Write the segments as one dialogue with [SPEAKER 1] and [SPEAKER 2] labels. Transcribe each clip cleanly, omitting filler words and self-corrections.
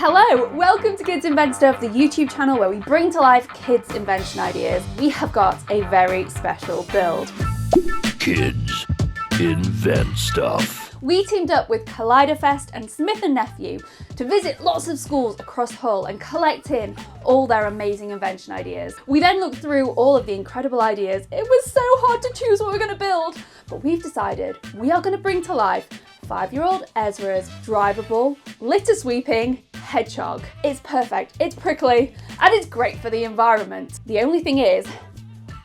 [SPEAKER 1] Hello, welcome to Kids Invent Stuff, the YouTube channel where we bring to life kids' invention ideas. We have got a very special build.
[SPEAKER 2] Kids Invent Stuff.
[SPEAKER 1] We teamed up with Colliderfest and Smith&Nephew to visit lots of schools across Hull and collect in all their amazing invention ideas. We then looked through all of the incredible ideas. It was so hard to choose what we're going to build, but we've decided we are going to bring to life 5-year-old Ezra's drivable, litter sweeping hedgehog. It's perfect, it's prickly, and it's great for the environment. The only thing is,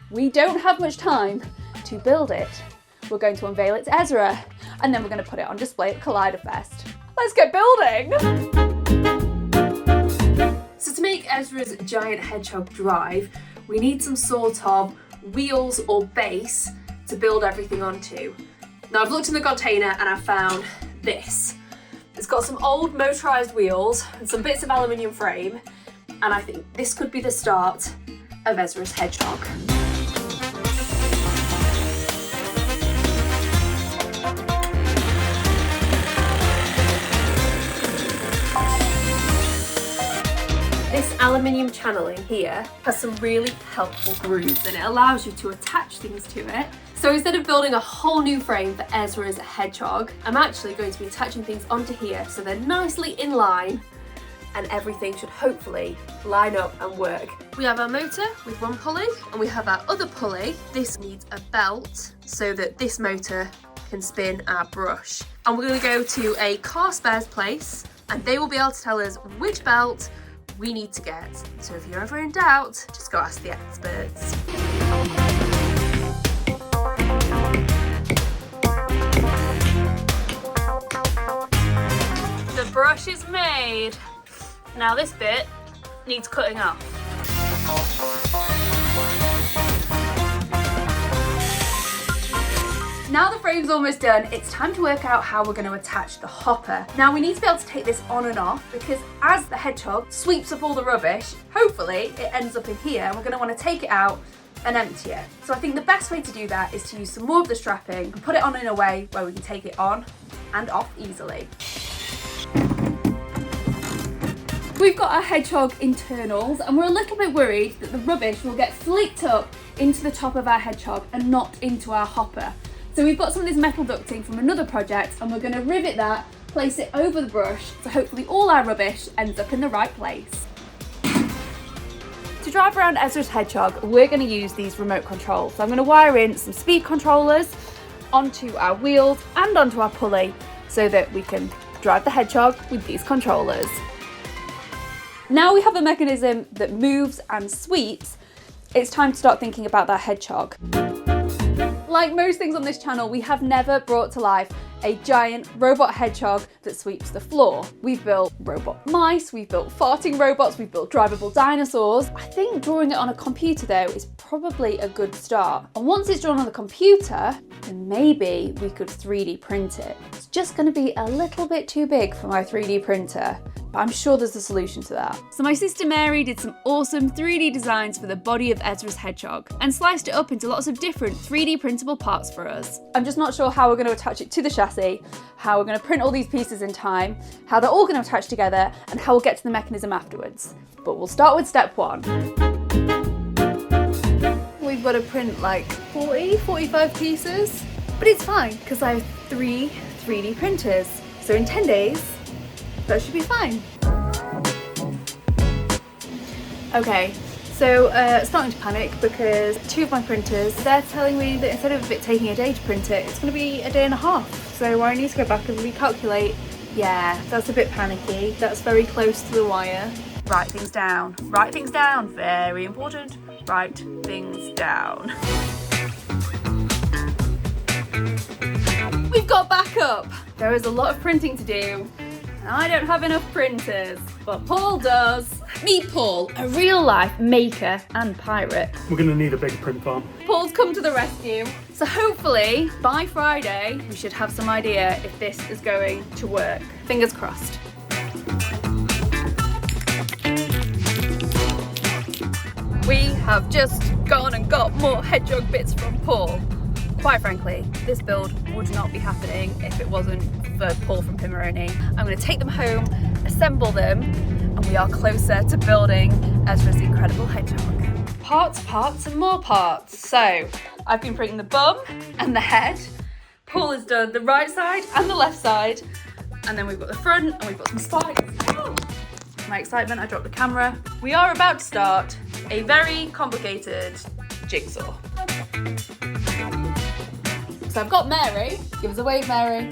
[SPEAKER 1] we don't have much time to build it. We're going to unveil it to Ezra, and then we're going to put it on display at Colliderfest. Let's get building! So to make Ezra's giant hedgehog drive, we need some sort of wheels or base to build everything onto. Now I've looked in the container and I've found this. It's got some old motorised wheels and some bits of aluminium frame, and I think this could be the start of Ezra's hedgehog. This aluminium channeling here has some really helpful grooves and it allows you to attach things to it. So instead of building a whole new frame for Ezra's hedgehog, I'm actually going to be attaching things onto here so they're nicely in line and everything should hopefully line up and work. We have our motor with one pulley and we have our other pulley. This needs a belt so that this motor can spin our brush. And we're going to go to a car spares place and they will be able to tell us which belt we need to get. So if you're ever in doubt, just go ask the experts. The brush is made. Now this bit needs cutting off. Now the frame's almost done, it's time to work out how we're going to attach the hopper. Now we need to be able to take this on and off because as the hedgehog sweeps up all the rubbish, hopefully it ends up in here and we're going to want to take it out and empty it. So I think the best way to do that is to use some more of the strapping and put it on in a way where we can take it on and off easily. We've got our hedgehog internals and we're a little bit worried that the rubbish will get flicked up into the top of our hedgehog and not into our hopper. So we've got some of this metal ducting from another project and we're going to rivet that, place it over the brush so hopefully all our rubbish ends up in the right place. To drive around Ezra's hedgehog, we're going to use these remote controls. So I'm going to wire in some speed controllers onto our wheels and onto our pulley so that we can drive the hedgehog with these controllers. Now we have a mechanism that moves and sweeps, it's time to start thinking about that hedgehog. Like most things on this channel, we have never brought to life a giant robot hedgehog that sweeps the floor. We've built robot mice, we've built farting robots, we've built drivable dinosaurs. I think drawing it on a computer though is probably a good start. And once it's drawn on the computer, then maybe we could 3D print it. It's just going to be a little bit too big for my 3D printer. But I'm sure there's a solution to that. So my sister Mary did some awesome 3D designs for the body of Ezra's hedgehog and sliced it up into lots of different 3D printable parts for us. I'm just not sure how we're going to attach it to the chassis, how we're going to print all these pieces in time, how they're all going to attach together, and how we'll get to the mechanism afterwards. But we'll start with step 1. We've got to print like 45 pieces, but it's fine because I have 3 3D printers. So in 10 days, that should be fine. Okay, so starting to panic because 2 of my printers, they're telling me that instead of it taking a day to print it, it's going to be a day and a half. So I need to go back and recalculate. Yeah, that's a bit panicky. That's very close to the wire. Write things down. Write things down. Very important. Write things down. We've got backup. There is a lot of printing to do. I don't have enough printers, but Paul does. Meet Paul, a real-life maker and pirate.
[SPEAKER 3] We're going to need a big print farm.
[SPEAKER 1] Paul's come to the rescue. So hopefully, by Friday, we should have some idea if this is going to work. Fingers crossed. We have just gone and got more hedgehog bits from Paul. Quite frankly, this build would not be happening if it wasn't for Paul from Pimmeroni. I'm going to take them home, assemble them and we are closer to building Ezra's incredible hedgehog. Parts, and more parts. So I've been printing the bum and the head. Paul has done the right side and the left side. And then we've got the front and we've got some spikes. Oh, my excitement, I dropped the camera. We are about to start a very complicated jigsaw. So I've got Mary, give us a wave, Mary,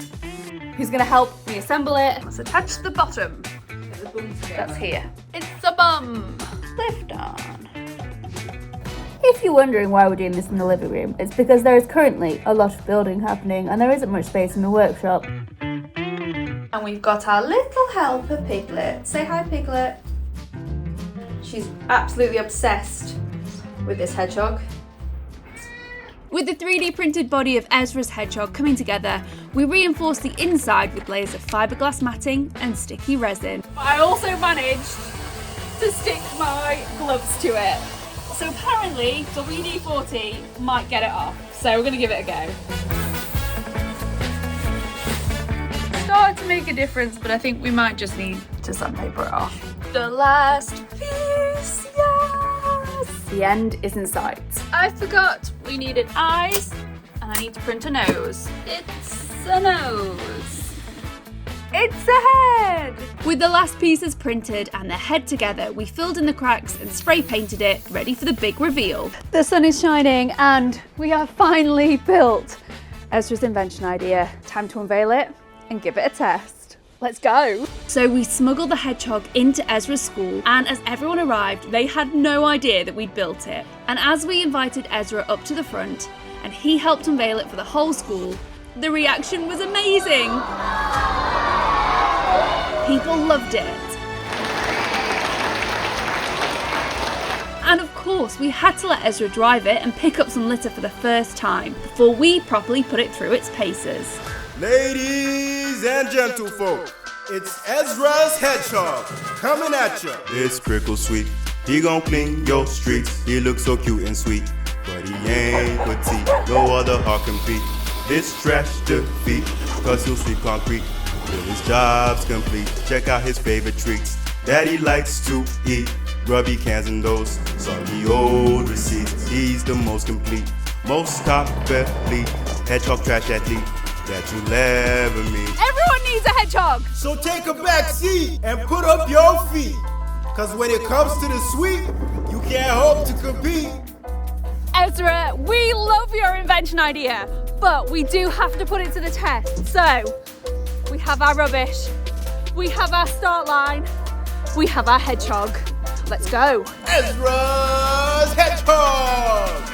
[SPEAKER 1] who's gonna help me assemble it. Let's attach the bottom. That's here. It's a bum. Lift on.
[SPEAKER 3] If you're wondering why we're doing this in the living room, it's because there is currently a lot of building happening and there isn't much space in the workshop.
[SPEAKER 1] And we've got our little helper, Piglet. Say hi, Piglet. She's absolutely obsessed with this hedgehog. With the 3D printed body of Ezra's hedgehog coming together, we reinforced the inside with layers of fiberglass matting and sticky resin. I also managed to stick my gloves to it. So apparently WD-40 might get it off. So we're gonna give it a go. Started to make a difference, but I think we might just need to sandpaper it off. The last piece, yes! The end is in sight. I forgot we needed eyes, and I need to print a nose. It's a nose. It's a head! With the last pieces printed and the head together, we filled in the cracks and spray painted it, ready for the big reveal. The sun is shining and we have finally built Ezra's invention idea. Time to unveil it and give it a test. Let's go. So we smuggled the hedgehog into Ezra's school, and as everyone arrived, they had no idea that we'd built it. And as we invited Ezra up to the front and he helped unveil it for the whole school, the reaction was amazing. People loved it. And of course, we had to let Ezra drive it and pick up some litter for the first time before we properly put it through its paces.
[SPEAKER 4] Ladies and gentlefolk, it's Ezra's Hedgehog coming at ya. This prickle sweet, he gon' clean your streets. He looks so cute and sweet, but he ain't petite. No other heart compete. This trash defeat, cause he'll sweep concrete till his job's complete. Check out his favorite treats that he likes to eat. Grubby cans and those soggy old receipts. He's the most complete, most top athlete, hedgehog trash athlete that you'll ever meet.
[SPEAKER 1] Everyone needs a hedgehog!
[SPEAKER 4] So take a back seat and put up your feet, cause when it comes to the sweep, you can't hope to compete.
[SPEAKER 1] Ezra, we love your invention idea, but we do have to put it to the test. So, we have our rubbish, we have our start line, we have our hedgehog. Let's go.
[SPEAKER 4] Ezra's Hedgehog!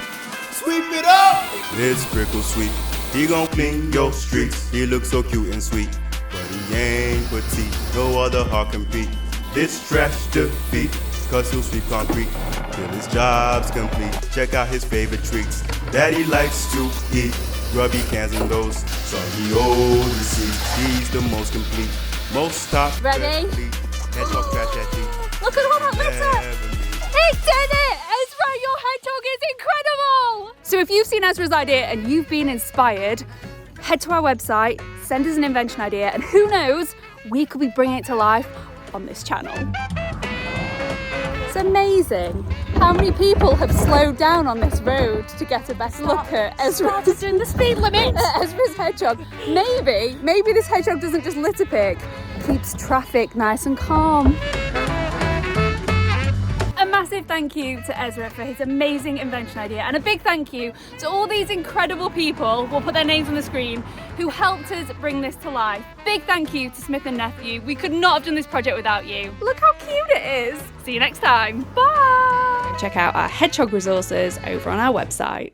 [SPEAKER 4] Sweep it up! This prickle sweet, he gon' clean your streets. He looks so cute and sweet, but he ain't petite. No other heart compete. This trash defeat, cause he'll sweep concrete till his job's complete. Check out his favorite treats that he likes to eat. Grubby cans and those soggy old receipts. He's the most complete, most top
[SPEAKER 1] Ready?
[SPEAKER 4] athlete, hedgehog trash athlete.
[SPEAKER 1] Look at all that litter! It did it! Ezra, your hedgehog is incredible! So if you've seen Ezra's idea and you've been inspired, head to our website, send us an invention idea, and who knows, we could be bringing it to life on this channel. It's amazing how many people have slowed down on this road to get a better look at Ezra's in the speed limit. Ezra's hedgehog. Maybe this hedgehog doesn't just litter pick, keeps traffic nice and calm. A massive thank you to Ezra for his amazing invention idea, and a big thank you to all these incredible people, we'll put their names on the screen, who helped us bring this to life. Big thank you to smith&nephew. We could not have done this project without you. Look how cute it is. See you next time. Bye. Check out our hedgehog resources over on our website.